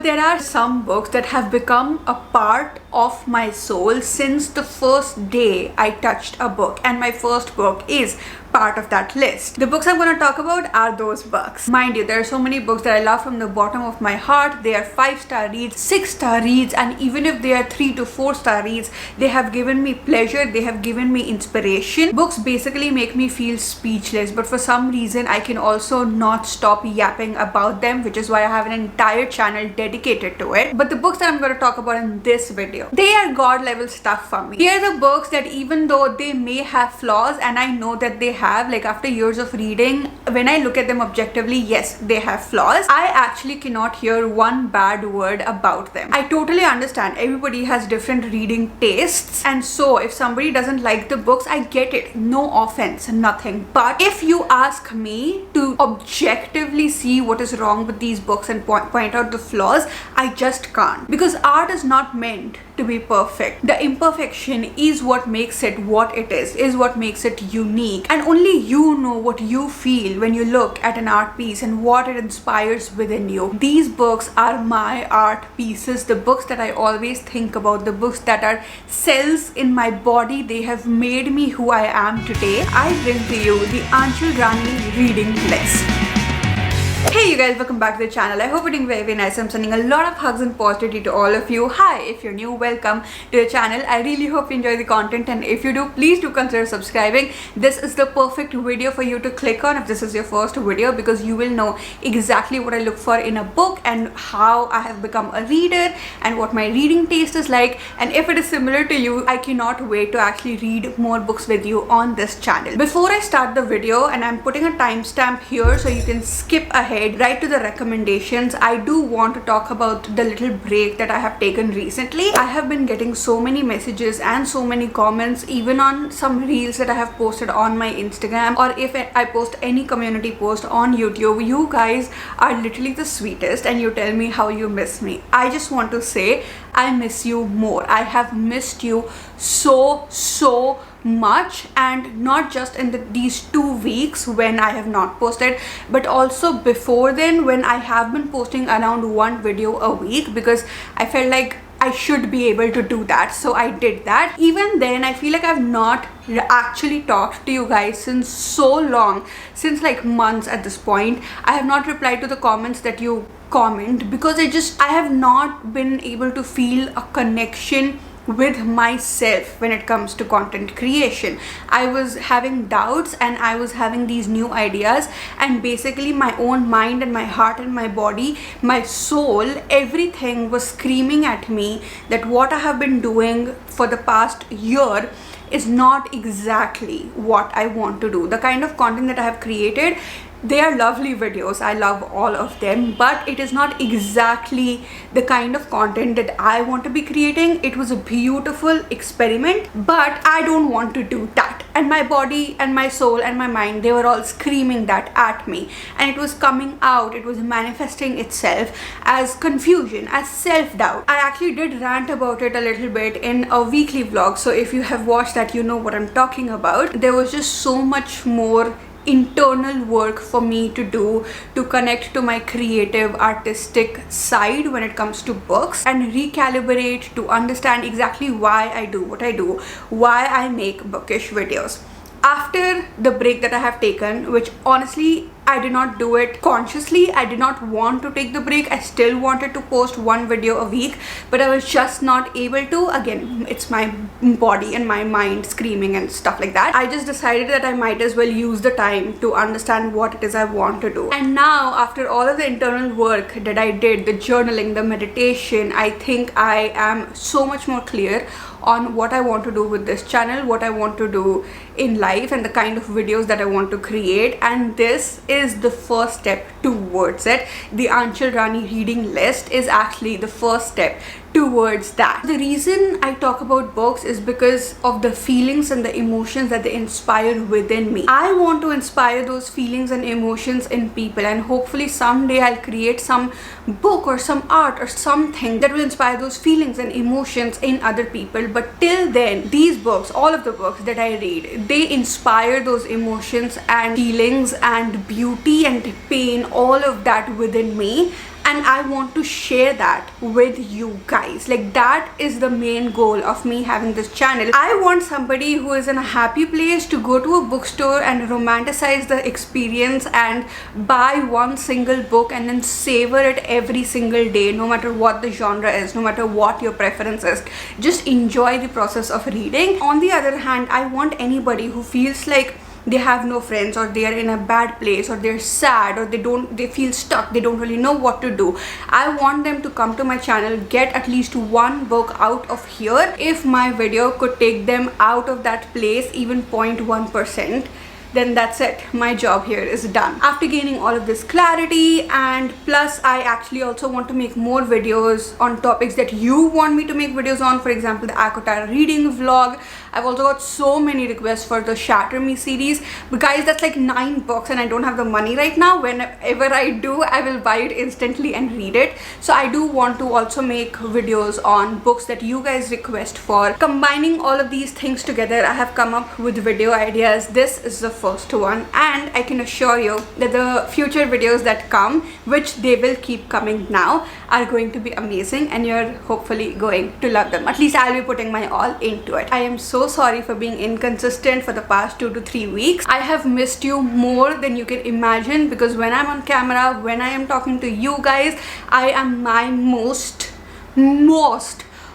There are some books that have become a part of my soul since the first day I touched a book, and my first book is part of that list. The books I'm going to talk about are those books. Mind you, there are so many books that I love from the bottom of my heart. They are 5-star reads, 6-star reads, and even if they are 3 to 4-star reads, they have given me pleasure, they have given me inspiration. Books basically make me feel speechless, but for some reason I can also not stop yapping about them, which is why I have an entire channel dedicated to it. But the books that I'm going to talk about in this video, they are god level stuff for me. They are the books that even though they may have flaws, and I know that they have, like after years of reading, when I look at them objectively, yes, they have flaws. I actually cannot hear one bad word about them. I totally understand everybody has different reading tastes, and so if somebody doesn't like the books, I get it, no offense, nothing. But if you ask me to objectively see what is wrong with these books and point out the flaws, I just can't, because art is not meant to be perfect. The imperfection is what makes it what it is what makes it unique, and only you know what you feel when you look at an art piece and what it inspires within you. These books are my art pieces, the books that I always think about, the books that are cells in my body. They have made me who I am today. I bring to you the Anchal Rani Reading List. Hey you guys, welcome back to the channel. I hope you're doing very nice. I'm sending a lot of hugs and positivity to all of you. Hi, if you're new, welcome to the channel. I really hope you enjoy the content, and if you do, please do consider subscribing. This is the perfect video for you to click on if this is your first video, because you will know exactly what I look for in a book and how I have become a reader and what my reading taste is like. And if it is similar to you, I cannot wait to actually read more books with you on this channel. Before I start the video, and I'm putting a timestamp here so you can skip ahead right to the recommendations, I do want to talk about the little break that I have taken recently. I have been getting so many messages and so many comments, even on some reels that I have posted on my Instagram, or if I post any community post on YouTube. You guys are literally the sweetest, and you tell me how you miss me. I just want to say I miss you more. I have missed you so much, and not just in these 2 weeks when I have not posted, but also before then, when I have been posting around 1 video a week, because I felt like I should be able to do that, so I did that. Even then, I feel like I've not actually talked to you guys since so long, since like months at this point. I have not replied to the comments that you comment, because I have not been able to feel a connection with myself when it comes to content creation. I was having doubts, and I was having these new ideas, and basically my own mind and my heart and my body, my soul, everything was screaming at me that what I have been doing for the past year is not exactly what I want to do. The kind of content that I have created, they are lovely videos, I love all of them, but it is not exactly the kind of content that I want to be creating. It was a beautiful experiment, but I don't want to do that. And my body and my soul and my mind, they were all screaming that at me, and it was coming out, it was manifesting itself as confusion, as self-doubt. I actually did rant about it a little bit in a weekly vlog, so if you have watched that, you know what I'm talking about. There was just so much more internal work for me to do to connect to my creative artistic side when it comes to books, and recalibrate to understand exactly why I do what I do, why I make bookish videos. After the break that I have taken, which honestly I did not do it consciously, I did not want to take the break. I still wanted to post 1 video a week, but I was just not able to. Again, it's my body and my mind screaming and stuff like that. I just decided that I might as well use the time to understand what it is I want to do. And now, after all of the internal work that I did, the journaling, the meditation, I think I am so much more clear on what I want to do with this channel, what I want to do in life, and the kind of videos that I want to create. And this is the first step towards it. The Anchal Rani Reading List is actually the first step towards that. The reason I talk about books is because of the feelings and the emotions that they inspire within me. I want to inspire those feelings and emotions in people, and hopefully someday I'll create some book or some art or something that will inspire those feelings and emotions in other people. But till then, these books, all of the books that I read, they inspire those emotions and feelings and beauty and pain, all of that within me. and I want to share that with you guys. Like, that is the main goal of me having this channel. I want somebody who is in a happy place to go to a bookstore and romanticize the experience and buy one single book and then savor it every single day, no matter what the genre is, no matter what your preference is. Just enjoy the process of reading. On the other hand, I want anybody who feels like they have no friends, or they are in a bad place, or they're sad, or they feel stuck, they don't really know what to do. I want them to come to my channel, get at least one book out of here. If my video could take them out of that place, even 0.1%, then that's it. My job here is done. After gaining all of this clarity, and plus I actually also want to make more videos on topics that you want me to make videos on. For example, the Anchal Rani reading vlog. I've also got so many requests for the Shatter Me series, but guys, that's like 9 books and I don't have the money right now. Whenever I do, I will buy it instantly and read it. So I do want to also make videos on books that you guys request for. Combining all of these things together, I have come up with video ideas. This is the first one, and I can assure you that the future videos that come, which they will keep coming now, are going to be amazing, and you're hopefully going to love them. At least I'll be putting my all into it. I am so sorry for being inconsistent for the past 2 to 3 weeks. I have missed you more than you can imagine, because when I'm on camera, when I am talking to you guys, I am my most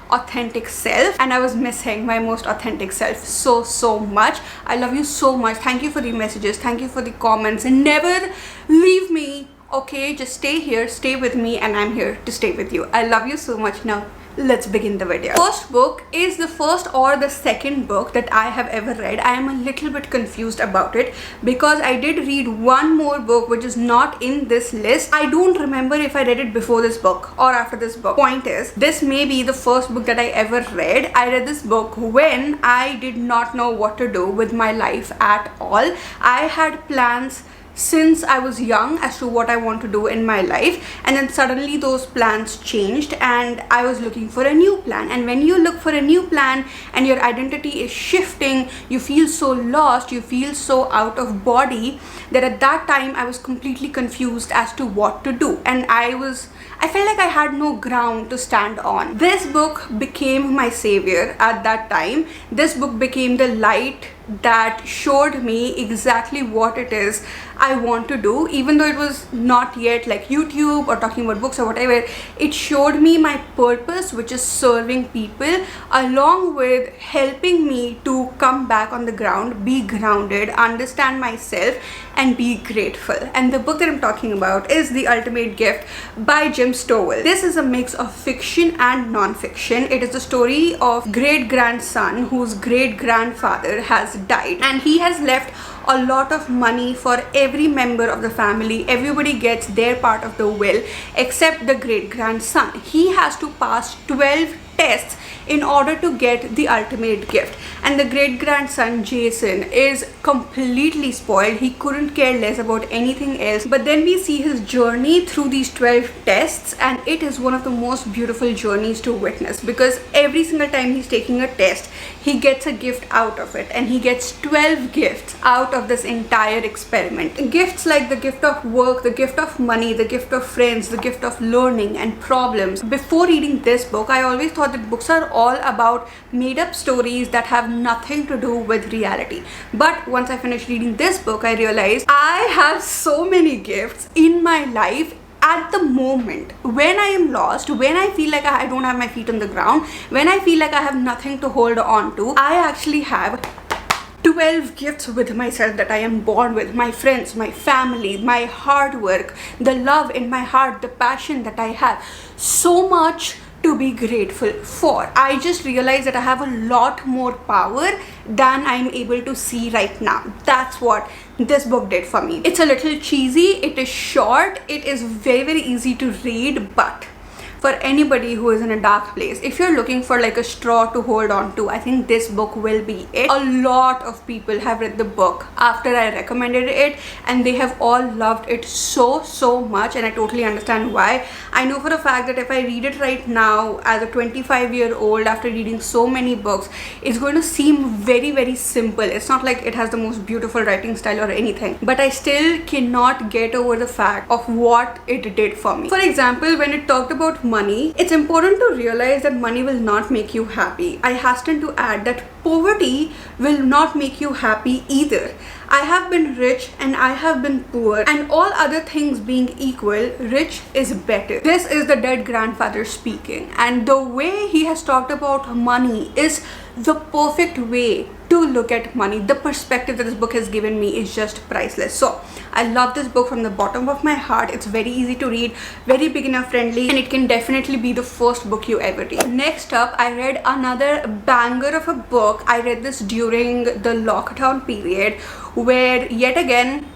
authentic self, and I was missing my most authentic self so much. I love you so much. Thank you for the messages, thank you for the comments, and never leave me, okay? Just stay here, stay with me, and I'm here to stay with you. I love you so much. Now let's begin the video. First book is the first or the second book that I have ever read. I am a little bit confused about it because I did read one more book which is not in this list. I don't remember if I read it before this book or after this book. Point is, this may be the first book that I ever read. I read this book when I did not know what to do with my life at all. I had plans since I was young as to what I want to do in my life, and then suddenly those plans changed and I was looking for a new plan. And when you look for a new plan and your identity is shifting, you feel so lost, you feel so out of body, that at that time I was completely confused as to what to do, and I felt like I had no ground to stand on. This book became my savior at that time. This book became the light that showed me exactly what it is I want to do. Even though it was not yet like YouTube or talking about books or whatever, it showed me my purpose, which is serving people, along with helping me to come back on the ground, be grounded, understand myself, and be grateful. And the book that I'm talking about is The Ultimate Gift by Jim Stovall. This is a mix of fiction and non-fiction. It is the story of great-grandson whose great-grandfather has died, and he has left a lot of money for every member of the family. Everybody gets their part of the will except the great-grandson. He has to pass 12 tests in order to get the ultimate gift, and the great-grandson Jason is completely spoiled. He couldn't care less about anything else. But then we see his journey through these 12 tests, and it is one of the most beautiful journeys to witness, because every single time he's taking a test, he gets a gift out of it, and he gets 12 gifts out of this entire experiment. Gifts like the gift of work, the gift of money, the gift of friends, the gift of learning and problems. Before reading this book, I always thought that books are all about made up stories that have nothing to do with reality. But once I finished reading this book, I realized I have so many gifts in my life at the moment. When I am lost, when I feel like I don't have my feet on the ground, when I feel like I have nothing to hold on to, I actually have 12 gifts with myself that I am born with. My friends, my family, my hard work, the love in my heart, the passion that I have. So much to be grateful for. I just realized that I have a lot more power than I'm able to see right now. That's what this book did for me. It's a little cheesy, it is short, it is very easy to read, but for anybody who is in a dark place. If you're looking for like a straw to hold on to, I think this book will be it. A lot of people have read the book after I recommended it, and they have all loved it so much, and I totally understand why. I know for a fact that if I read it right now as a 25-year-old after reading so many books, it's going to seem very simple. It's not like it has the most beautiful writing style or anything, but I still cannot get over the fact of what it did for me. For example, when it talked about money, it's important to realize that money will not make you happy. I hasten to add that poverty will not make you happy either. I have been rich and I have been poor, and all other things being equal, rich is better. This is the dead grandfather speaking, and the way he has talked about money is the perfect way to look at money. The perspective that this book has given me is just priceless. So I love this book from the bottom of my heart. It's very easy to read, very beginner friendly, and it can definitely be the first book you ever read. Next up, I read another banger of a book. I read this during the lockdown period, where yet again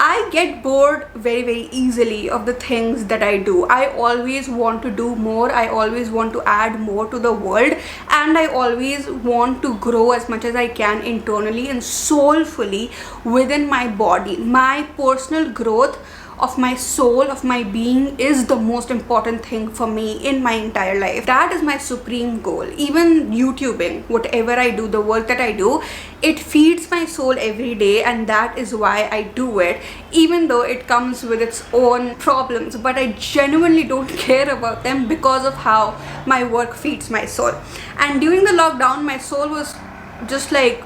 I get bored very easily of the things that I do. I always want to do more. I always want to add more to the world, and I always want to grow as much as I can internally and soulfully within my body. My personal growth of my soul, of my being, is the most important thing for me in my entire life. That is my supreme goal. Even YouTubing, whatever I do, the work that I do, it feeds my soul every day, and that is why I do it, even though it comes with its own problems. But I genuinely don't care about them because of how my work feeds my soul. And during the lockdown, my soul was just like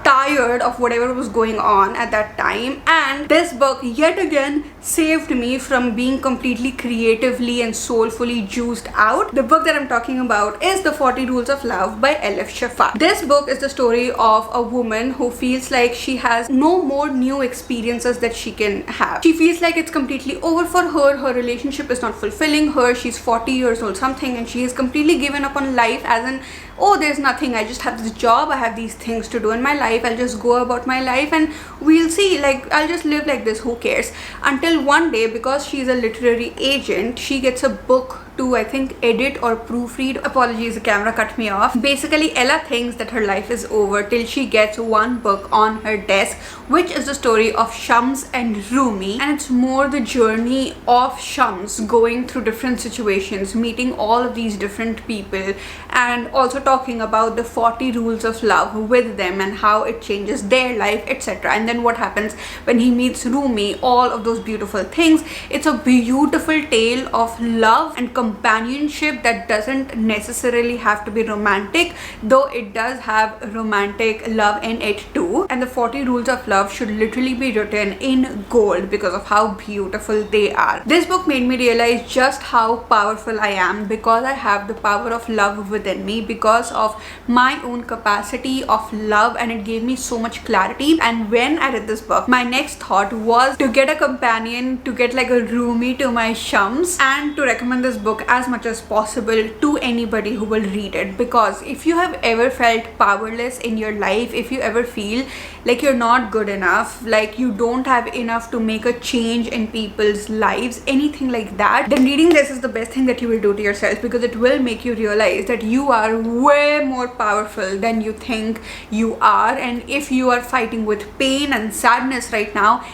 tired of whatever was going on at that time, and this book yet again saved me from being completely creatively and soulfully juiced out. The book that I'm talking about is The 40 Rules of Love by Elif Shafak. This book is the story of a woman who feels like she has no more new experiences that she can have. She feels like it's completely over for her. Her relationship is not fulfilling her. She's 40 years old something, and she has completely given up on life, as in, oh, there's nothing, I just have this job, I have these things to do in my life, I'll just go about my life and we'll see, like, I'll just live like this, who cares? Until one day, because she's a literary agent, she gets a book to, I think, edit or proofread. Apologies, the camera cut me off. Basically, Ella thinks that her life is over till she gets one book on her desk, which is the story of Shams and Rumi, and it's more the journey of Shams going through different situations, meeting all of these different people, and also talking about the 40 rules of love with them and how it changes their life, etc. And then what happens when he meets Rumi, all of those beautiful things. It's a beautiful tale of love and companionship that doesn't necessarily have to be romantic, though it does have romantic love in it too. And the 40 rules of love should literally be written in gold because of how beautiful they are. This book made me realize just how powerful I am because I have the power of love within me, because of my own capacity of love, and it gave me so much clarity. And when I read this book, my next thought was to get a companion, to get like a roomie to my Shams, and to recommend this book as much as possible to anybody who will read it. Because if you have ever felt powerless in your life, if you ever feel like you're not good enough, like you don't have enough to make a change in people's lives, anything like that, then reading this is the best thing that you will do to yourself, because it will make you realize that you are way more powerful than you think you are. And if you are fighting with pain and sadness right now,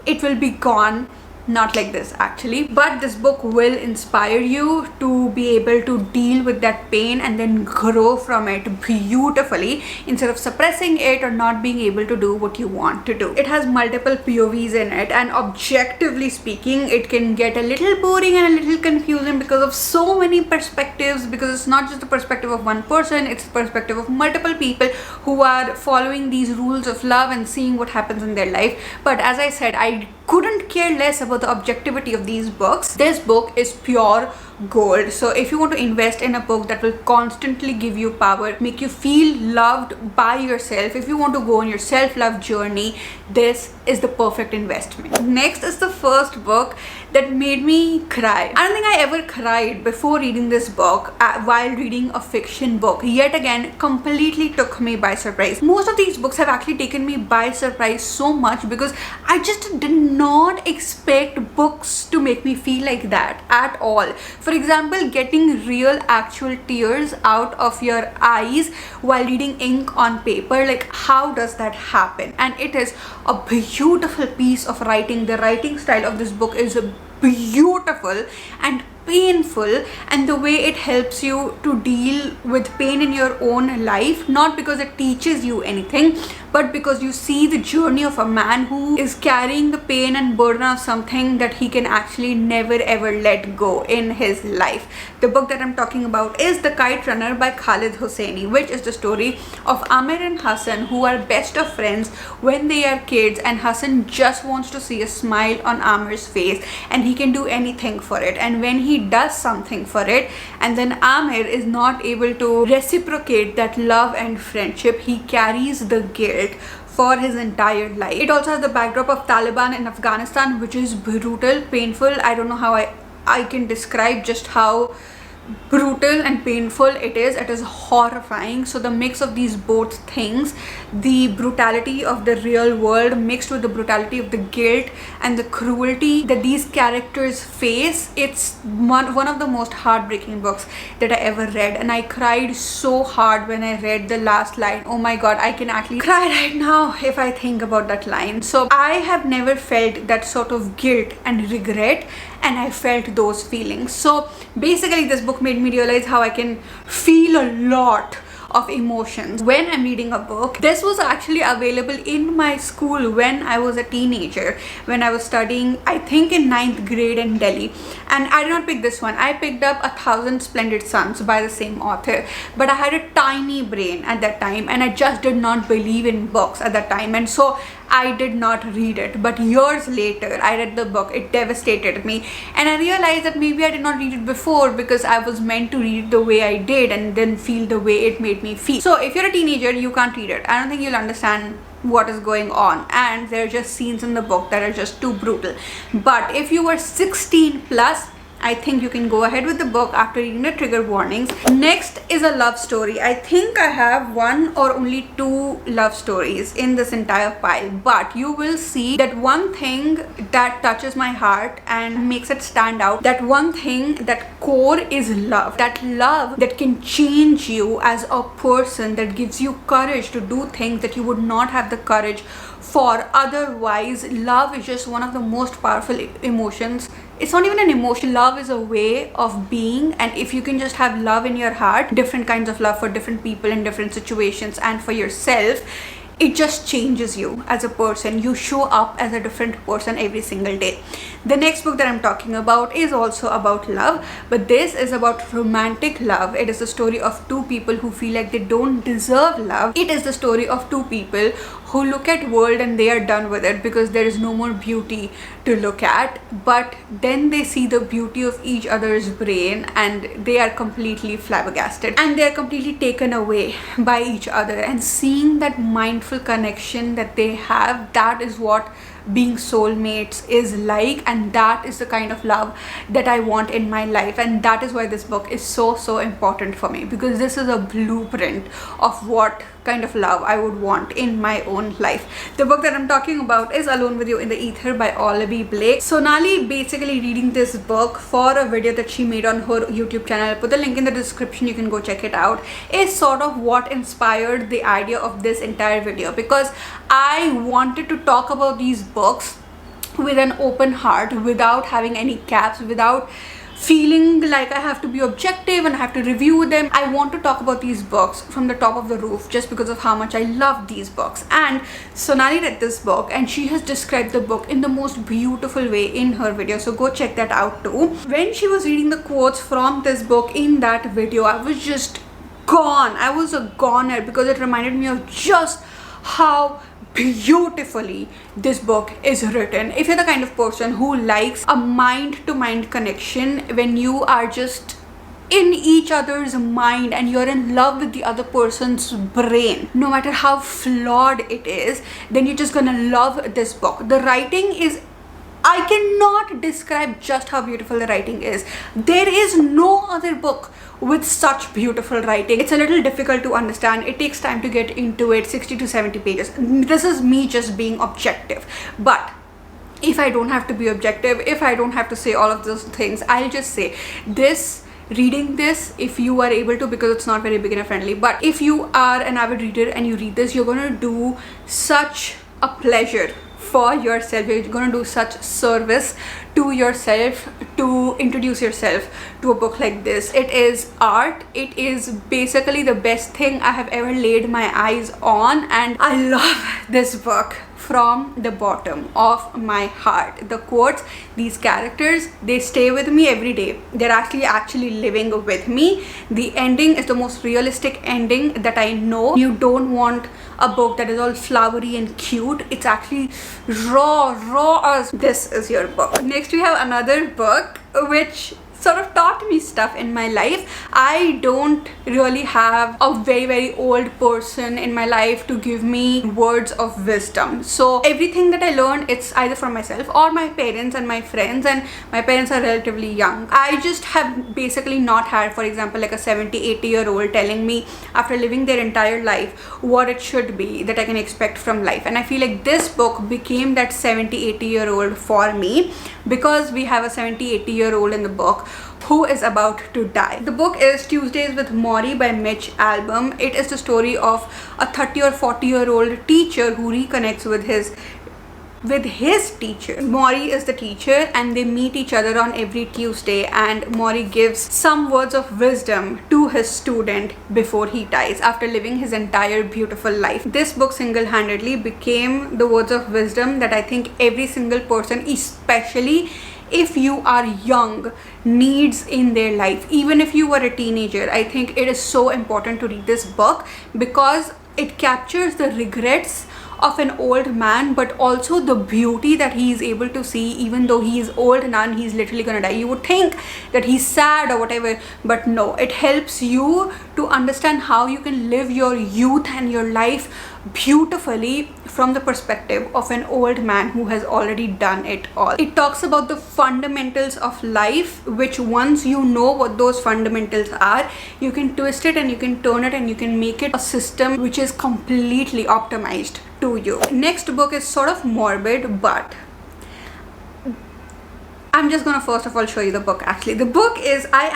it will be gone. Not like this actually, but this book will inspire you to be able to deal with that pain and then grow from it beautifully, instead of suppressing it or not being able to do what you want to do. It has multiple POVs in it, and objectively speaking, it can get a little boring and a little confusing because of so many perspectives, because it's not just the perspective of one person, it's the perspective of multiple people who are following these rules of love and seeing what happens in their life. But as I said, I couldn't care less about the objectivity of these books. This book is pure gold. So if you want to invest in a book that will constantly give you power, make you feel loved by yourself, if you want to go on your self-love journey, this is the perfect investment. Next is the first book that made me cry. I don't think I ever cried before reading this book while reading a fiction book. Yet again, completely took me by surprise. Most of these books have actually taken me by surprise so much because I just did not expect books to make me feel like that at all. For example, getting real actual tears out of your eyes while reading ink on paper. Like, how does that happen? And it is a beautiful piece of writing. The writing style of this book is beautiful and painful, and the way it helps you to deal with pain in your own life, not because it teaches you anything, but because you see the journey of a man who is carrying the pain and burden of something that he can actually never ever let go in his life. The book that I'm talking about is The Kite Runner by Khalid Hosseini, which is the story of Amir and Hassan, who are best of friends when they are kids, and Hassan just wants to see a smile on Amir's face and he can do anything for it. And when he does something for it and then Amir is not able to reciprocate that love and friendship, he carries the guilt for his entire life. It also has the backdrop of Taliban in Afghanistan, which is brutal, painful. I don't know how I can describe just how brutal and painful it is. It is horrifying. So the mix of these both things, the brutality of the real world mixed with the brutality of the guilt and the cruelty that these characters face, it's one of the most heartbreaking books that I ever read. And I cried so hard when I read the last line. Oh my god, I can actually cry right now if I think about that line. So I have never felt that sort of guilt and regret, and I felt those feelings. So basically this book made me realize how I can feel a lot of emotions when I'm reading a book. This was actually available in my school when I was a teenager, when I was studying, I think in 9th grade in Delhi. And I did not pick this one. I picked up 1,000 Splendid Suns by the same author. But I had a tiny brain at that time and I just did not believe in books at that time. And so I did not read it. But years later, I read the book. It devastated me. And I realized that maybe I did not read it before because I was meant to read it the way I did and then feel the way it made me feel. So if you're a teenager, you can't read it. I don't think you'll understand what is going on, and there are just scenes in the book that are just too brutal. But if you were 16 plus, I think you can go ahead with the book after reading the trigger warnings. Next is a love story. I think I have one or only two love stories in this entire pile, but you will see that one thing that touches my heart and makes it stand out, that one thing, that core is love. That love that can change you as a person, that gives you courage to do things that you would not have the courage for otherwise. Love is just one of the most powerful emotions. It's not even an emotion. Love is a way of being, and if you can just have love in your heart, different kinds of love for different people in different situations and for yourself, it just changes you as a person. You show up as a different person every single day. The next book that I'm talking about is also about love, but this is about romantic love. It is the story of two people who feel like they don't deserve love. It is the story of two people who look at world and they are done with it because there is no more beauty to look at, but then they see the beauty of each other's brain and they are completely flabbergasted and they are completely taken away by each other. And seeing that mindful connection that they have, that is what being soulmates is like, and that is the kind of love that I want in my life. And that is why this book is so important for me, because this is a blueprint of what kind of love I would want in my own life. The book that I'm talking about is Alone With You in the Ether by Olabi Blake. Sonali basically reading this book for a video that she made on her YouTube channel. I'll put the link in the description, you can go check it out. Is sort of what inspired the idea of this entire video, because I wanted to talk about these books with an open heart, without having any caps, without feeling like I have to be objective and I have to review them. I want to talk about these books from the top of the roof just because of how much I love these books. And Sonali read this book and she has described the book in the most beautiful way in her video, so go check that out too. When she was reading the quotes from this book in that video, I was just gone. I was a goner because it reminded me of just how beautifully this book is written. If you're the kind of person who likes a mind-to-mind connection, when you are just in each other's mind and you're in love with the other person's brain, no matter how flawed it is, then you're just gonna love this book. The writing is, I cannot describe just how beautiful the writing is. There is no other book with such beautiful writing. It's a little difficult to understand. It takes time to get into it. 60 to 70 pages. This is me just being objective. But if I don't have to be objective, if I don't have to say all of those things, I'll just say this. Reading this, if you are able to, because it's not very beginner friendly, but if you are an avid reader and you read this, you're going to do such a pleasure for yourself. You're going to do such service to yourself to introduce yourself to a book like this. It is art. It is basically the best thing I have ever laid my eyes on, and I love this book from the bottom of my heart. The quotes, these characters, they stay with me every day. They're actually living with me. The ending is the most realistic ending that I know. You don't want a book that is all flowery and cute. It's actually raw as this is your book. Next we have another book which sort of taught me stuff in my life. I don't really have a very old person in my life to give me words of wisdom. So everything that I learned, it's either from myself or my parents and my friends, and my parents are relatively young. I just have basically not had, for example, like a 70-80-year-old telling me after living their entire life what it should be that I can expect from life. And I feel like this book became that 70-80-year-old for me, because we have a 70-80-year-old in the book who is about to die. The book is Tuesdays with Maury by Mitch Albom. It is the story of a 30 or 40-year-old teacher who reconnects with his teacher. Maury is the teacher, and they meet each other on every Tuesday, and Maury gives some words of wisdom to his student before he dies after living his entire beautiful life. This book single-handedly became the words of wisdom that I think every single person, especially if you are young, needs in their life. Even if you were a teenager, I think it is so important to read this book because it captures the regrets of an old man, but also the beauty that he is able to see even though he is old now and he's literally gonna die. You would think that he's sad or whatever, but no, it helps you to understand how you can live your youth and your life beautifully from the perspective of an old man who has already done it all. It talks about the fundamentals of life, which once you know what those fundamentals are, you can twist it and you can turn it and you can make it a system which is completely optimized to you. Next book is sort of morbid, but I'm just gonna first of all show you the book. Actually, the book is I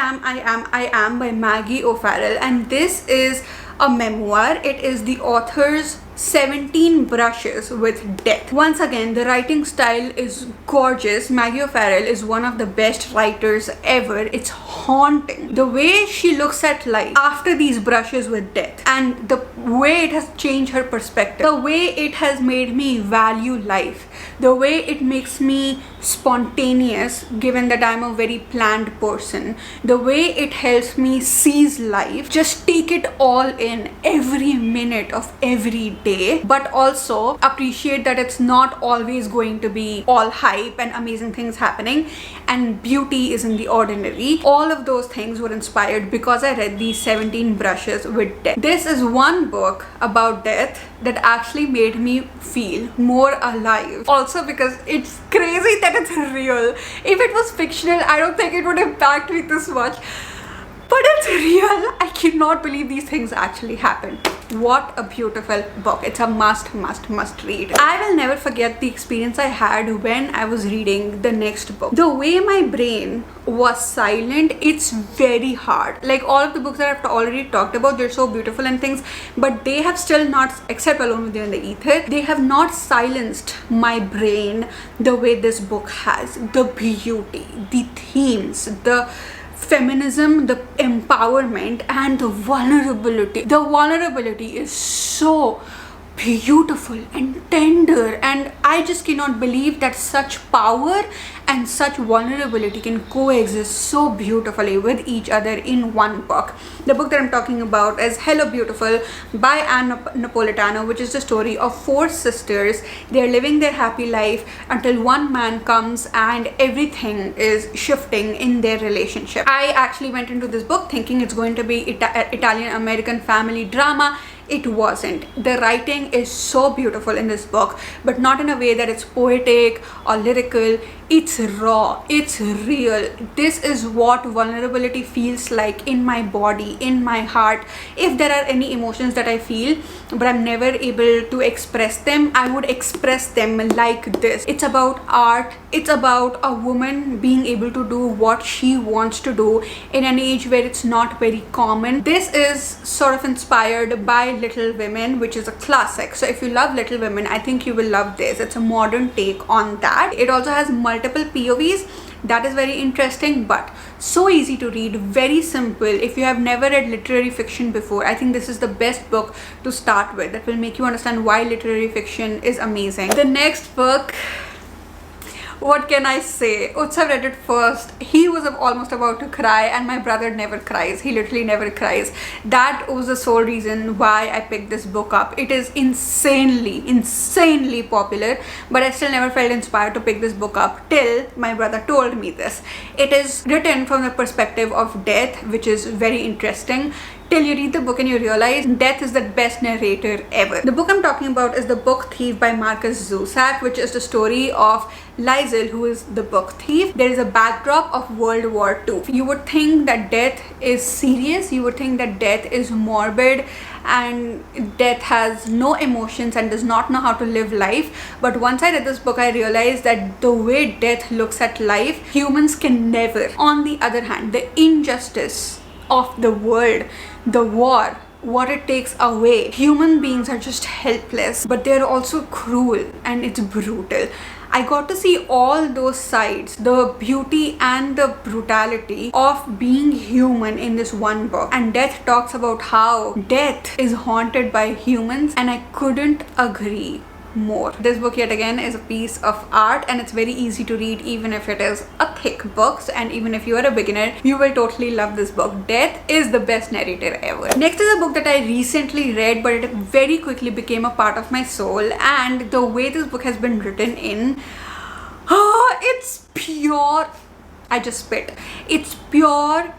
Am by Maggie O'Farrell, and this is a memoir. It is the author's 17 brushes with death. Once again, the writing style is gorgeous. Maggie O'Farrell is one of the best writers ever. It's haunting. The way she looks at life after these brushes with death, and the way it has changed her perspective, the way it has made me value life, the way it makes me spontaneous given that I'm a very planned person, the way it helps me seize life, just take it all in every minute of every day, but also appreciate that it's not always going to be all hype and amazing things happening, and beauty is in the ordinary. All of those things were inspired because I read these 17 brushes with death. This is one book about death that actually made me feel more alive. Also because it's crazy that it's real. If it was fictional, I don't think it would impact me this much. But it's real. I cannot believe these things actually happened. What a beautiful book. It's a must read. I will never forget the experience I had when I was reading the next book. The way my brain was silent, it's very hard. Like all of the books that I've already talked about, they're so beautiful and things, but they have still not, except Alone with You in the Ether, they have not silenced my brain the way this book has. The beauty, the themes, the feminism, the empowerment, and the vulnerability. The vulnerability is so beautiful and tender, and I just cannot believe that such power and such vulnerability can coexist so beautifully with each other in one book. The book that I'm talking about is Hello Beautiful by Anne Napolitano, which is the story of 4 sisters. They're living their happy life until one man comes and everything is shifting in their relationship. I actually went into this book thinking it's going to be Italian-American family drama. It wasn't. The writing is so beautiful in this book, but not in a way that it's poetic or lyrical. It's raw, it's real. This is what vulnerability feels like in my body, in my heart. If there are any emotions that I feel but I'm never able to express them, I would express them like this. It's about art, it's about a woman being able to do what she wants to do in an age where it's not very common. This is sort of inspired by Little Women, which is a classic. So if you love Little Women, I think you will love this. It's a modern take on that. It also has multiple POVs. That is very interesting, but so easy to read, very simple. If you have never read literary fiction before, I think this is the best book to start with. That will make you understand why literary fiction is amazing. The next book, what can I say? Utsav read it first. He was almost about to cry, and my brother never cries. He literally never cries. That was the sole reason why I picked this book up. It is insanely popular, but I still never felt inspired to pick this book up till my brother told me this. It is written from the perspective of death, which is very interesting. Till you read the book and you realize death is the best narrator ever. The book I'm talking about is The Book Thief by Marcus Zusak, which is the story of Liesl, who is the book thief. There is a backdrop of World War II. You would think that death is serious, you would think that death is morbid and death has no emotions and does not know how to live life. But once I read this book, I realized that the way death looks at life, humans can never. On the other hand, the injustice of the world, the war, what it takes away, human beings are just helpless, but they're also cruel and it's brutal. I got to see all those sides, the beauty and the brutality of being human in this one book. And Death talks about how death is haunted by humans, and I couldn't agree more. This book yet again is a piece of art, and it's very easy to read even if it is a thick book, and even if you are a beginner, you will totally love this book. Death is the best narrator ever. Next is a book that I recently read, but it very quickly became a part of my soul, and the way this book has been written in, it's pure. I just spit. It's pure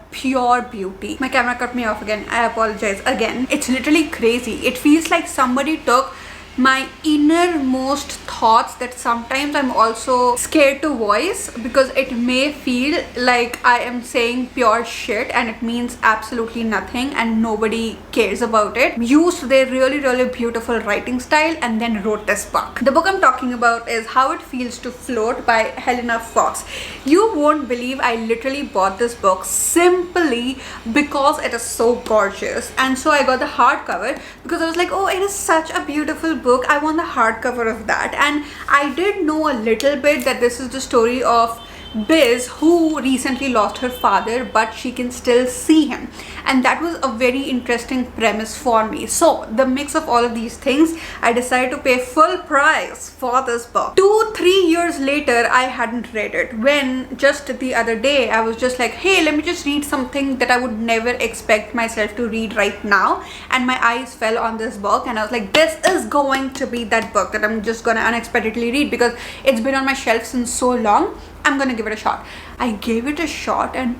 beauty. My camera cut me off again. I apologize again. It's literally crazy. It feels like somebody took my innermost thoughts that sometimes I'm also scared to voice because it may feel like I am saying pure shit and it means absolutely nothing and nobody cares about it. Used their really beautiful writing style and then wrote this book. The book I'm talking about is How It Feels to Float by Helena Fox. You won't believe I literally bought this book simply because it is so gorgeous, and so I got the hardcover because I was like, oh, it is such a beautiful book. I want the hardcover of that. And I did know a little bit that this is the story of Biz, who recently lost her father, but she can still see him, and that was a very interesting premise for me. So the mix of all of these things, I decided to pay full price for this book. 2-3 years later, I hadn't read it, when just the other day I was just like, hey, let me just read something that I would never expect myself to read right now, and my eyes fell on this book and I was like, this is going to be that book that I'm just gonna unexpectedly read because it's been on my shelf since so long. I'm gonna give it a shot. I gave it a shot, and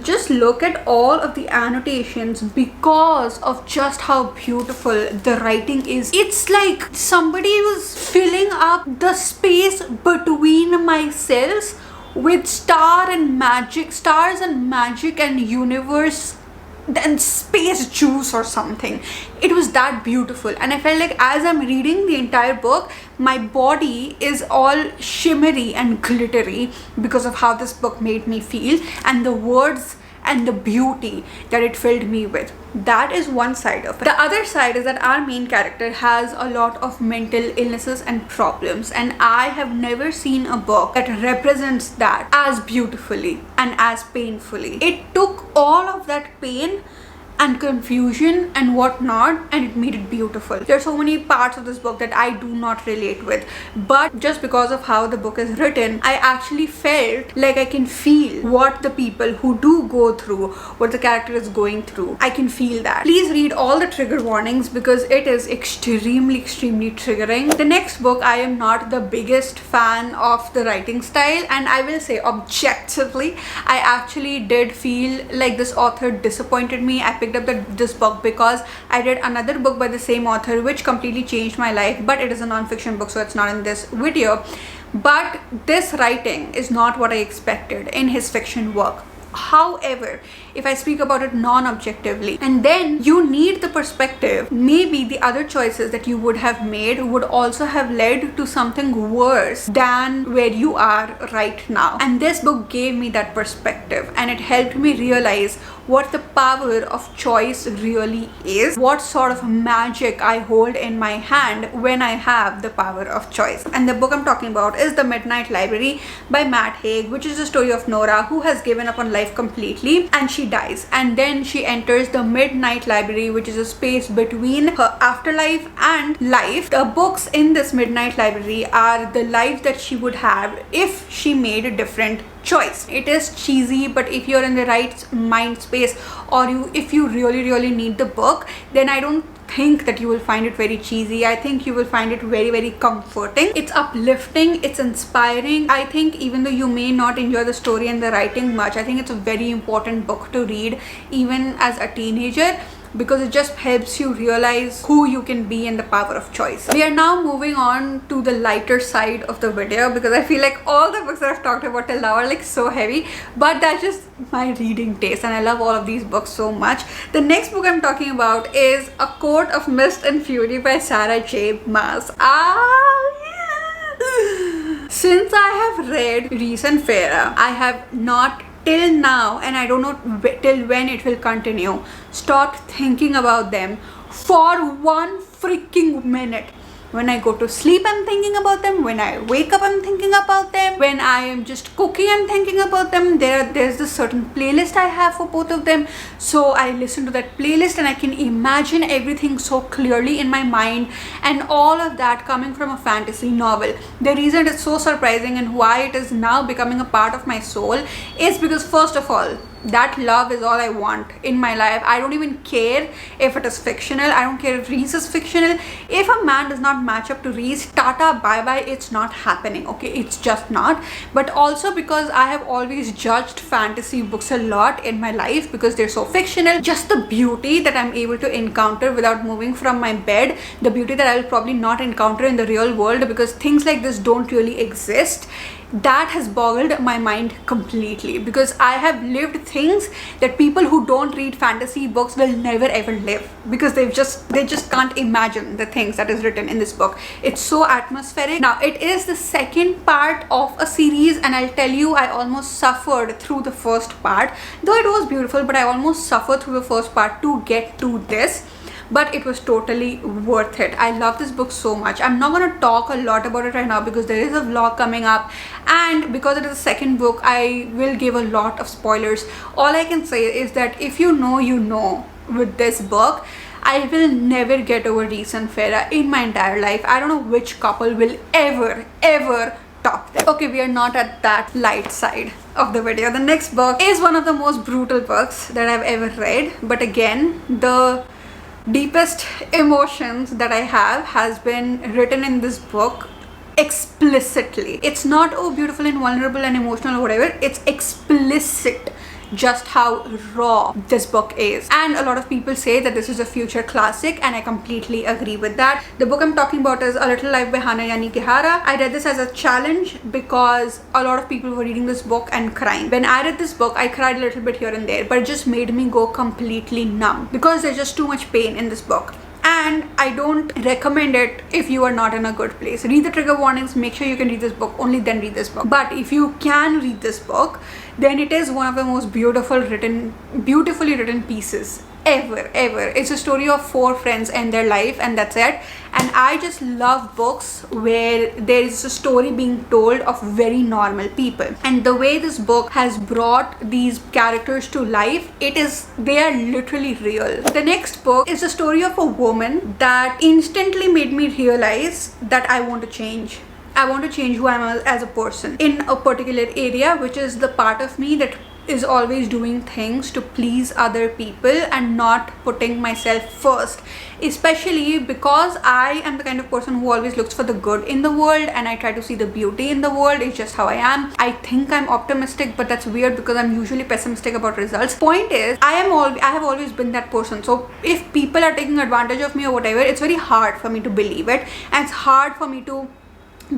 just look at all of the annotations because of just how beautiful the writing is. It's like somebody was filling up the space between my cells with stars and magic and universe and space juice or something. It was that beautiful, and I felt like as I'm reading the entire book, my body is all shimmery and glittery because of how this book made me feel and the words and the beauty that it filled me with. That is one side of it. The other side is that our main character has a lot of mental illnesses and problems, and I have never seen a book that represents that as beautifully and as painfully. It took all of that pain and confusion and whatnot, and it made it beautiful. There are so many parts of this book that I do not relate with, but just because of how the book is written, I actually felt like I can feel what the people who do go through, what the character is going through. I can feel that. Please read all the trigger warnings because it is extremely triggering. The next book, I am not the biggest fan of the writing style, and I will say objectively, I actually did feel like this author disappointed me. I picked up this book because I read another book by the same author which completely changed my life, but it is a non-fiction book, so it's not in this video. But this writing is not what I expected in his fiction work. However, if I speak about it non-objectively, and then you need the perspective, maybe the other choices that you would have made would also have led to something worse than where you are right now. And this book gave me that perspective, and it helped me realize what the power of choice really is, what sort of magic I hold in my hand when I have the power of choice. And the book I'm talking about is The Midnight Library by Matt Haig, which is the story of Nora, who has given up on life completely and she dies, and then she enters the Midnight Library, which is a space between her afterlife and life. The books in this Midnight Library are the life that she would have if she made a different choice. It is cheesy, but if you're in the right mind space, or if you really need the book, then I don't think that you will find it very cheesy. I think you will find it very comforting. It's uplifting, it's inspiring. I think even though you may not enjoy the story and the writing much, I think it's a very important book to read even as a teenager, because it just helps you realize who you can be and the power of choice. We are now moving on to the lighter side of the video, because I feel like all the books that I've talked about till now are like so heavy, but that's just my reading taste, and I love all of these books so much. The next book I'm talking about is A Court of Mist and Fury by Sarah J. Maas. Since I have read Reese and Farah, I have not till now, and I don't know till when it will continue, stopped thinking about them for one freaking minute. When I go to sleep, I'm thinking about them. When I wake up, I'm thinking about them. When I am just cooking, I'm thinking about them. There's this certain playlist I have for both of them. So I listen to that playlist and I can imagine everything so clearly in my mind, and all of that coming from a fantasy novel. The reason it's so surprising and why it is now becoming a part of my soul is because, first of all, that love is all I want in my life. I don't even care if it is fictional. I don't care if Reese is fictional. If a man does not match up to Reese, tata bye bye, it's not happening. Okay, it's just not. But also because I have always judged fantasy books a lot in my life because they're so fictional. Just the beauty that I'm able to encounter without moving from my bed, the beauty that I will probably not encounter in the real world because things like this don't really exist, that has boggled my mind completely, because I have lived things that people who don't read fantasy books will never ever live, because they just can't imagine the things that is written in this book. It's so atmospheric. Now, it is the second part of a series, and I'll tell you, I almost suffered through the first part. Though it was beautiful, but I almost suffered through the first part to get to this. But it was totally worth it. I love this book so much. I'm not going to talk a lot about it right now because there is a vlog coming up, and because it is the second book, I will give a lot of spoilers. All I can say is that if you know, you know, with this book, I will never get over Reese and Farah in my entire life. I don't know which couple will ever top them. Okay, we are not at that light side of the video. The next book is one of the most brutal books that I've ever read, but again, the deepest emotions that I have has been written in this book explicitly. It's not, oh, beautiful and vulnerable and emotional or whatever. It's explicit just how raw this book is. And a lot of people say that this is a future classic, and I completely agree with that. The book I'm talking about is A Little Life by Hana Yani Kihara. I read this as a challenge because a lot of people were reading this book and crying. When I read this book, I cried a little bit here and there, but it just made me go completely numb because there's just too much pain in this book. And I don't recommend it if you are not in a good place. Read the trigger warnings, make sure you can read this book, only then read this book. But if you can read this book, then it is one of the most beautifully written pieces ever. It's a story of 4 friends and their life, and that's it. And I just love books where there is a story being told of very normal people, and the way this book has brought these characters to life, they are literally real. The next book is the story of a woman that instantly made me realize that I want to change. I want to change who I am as a person in a particular area, which is the part of me that is always doing things to please other people and not putting myself first, especially because I am the kind of person who always looks for the good in the world, and I try to see the beauty in the world. It's just how I am. I think I'm optimistic, but that's weird because I'm usually pessimistic about results. Point is, I have always been that person. So if people are taking advantage of me or whatever, it's very hard for me to believe it, and it's hard for me to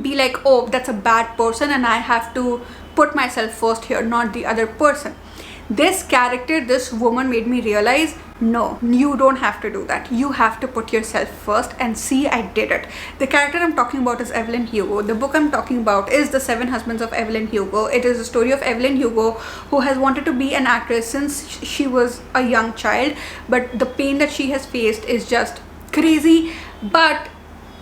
be like, oh, that's a bad person and I have to put myself first here, not the other person. This character, this woman, made me realize, no, you don't have to do that. You have to put yourself first, and see, I did it. The character I'm talking about is Evelyn Hugo. The book I'm talking about is The Seven Husbands of Evelyn Hugo. It is a story of Evelyn Hugo, who has wanted to be an actress since she was a young child, but the pain that she has faced is just crazy. But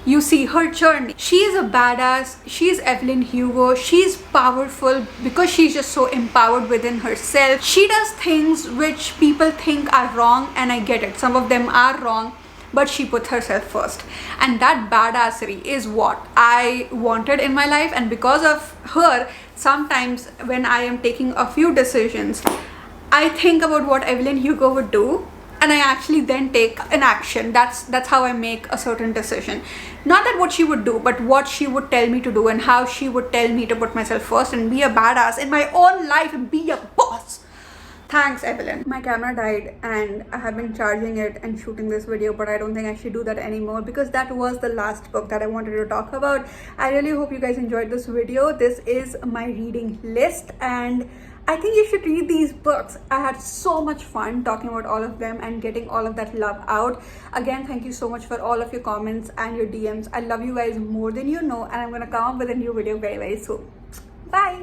you see her journey. She is a badass. She is Evelyn Hugo. She's powerful because she's just so empowered within herself. She does things which people think are wrong, and I get it. Some of them are wrong, but she puts herself first. And that badassery is what I wanted in my life. And because of her, sometimes when I am taking a few decisions, I think about what Evelyn Hugo would do, and I actually then take an action. That's how I make a certain decision. Not that what she would do, but what she would tell me to do, and how she would tell me to put myself first and be a badass in my own life and be a boss. Thanks, Evelyn. My camera died and I have been charging it and shooting this video, but I don't think I should do that anymore because that was the last book that I wanted to talk about. I really hope you guys enjoyed this video. This is my reading list, and I think you should read these books. I had so much fun talking about all of them and getting all of that love out. Again, thank you so much for all of your comments and your DMs. I love you guys more than you know, and I'm gonna come up with a new video very, very soon. Bye.